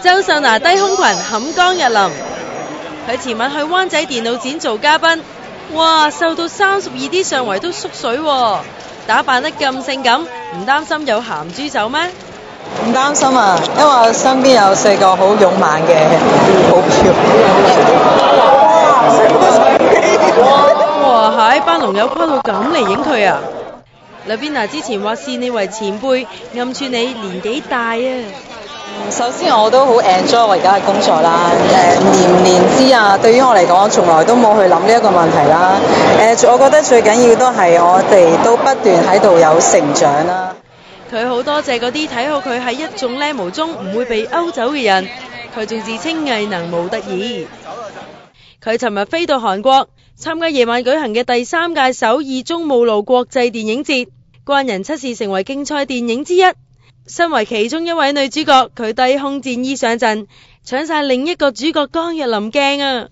周秀娜低胸裙冚江日林，佢前晚去灣仔電腦展做嘉賓，哇，瘦到32D上圍都縮水喎，打扮得咁性感，唔擔心有鹹豬手咩？唔擔心啊，因為我身邊有4個好勇猛嘅保鏢。哇，係班龍友跨到咁嚟影佢啊！Lavina之前話視你為前輩，暗串你年紀大啊！首先我都好 enjoy 我而家嘅工作啦，年唔年資啊，對於我嚟講，我從來都冇去諗呢一個問題啦。我覺得最緊要都係我哋都不斷喺度有成長啦。佢好多謝嗰啲睇好佢喺一眾靚模中唔會被勾走嘅人，佢仲自稱藝能模特兒。佢尋日飛到韓國參加夜晚舉行嘅第3屆首爾中務路國際電影節，關人測試成為競賽電影之一。身為其中一位女主角，佢低胸戰衣上陣，搶晒另一個主角江日林鏡啊！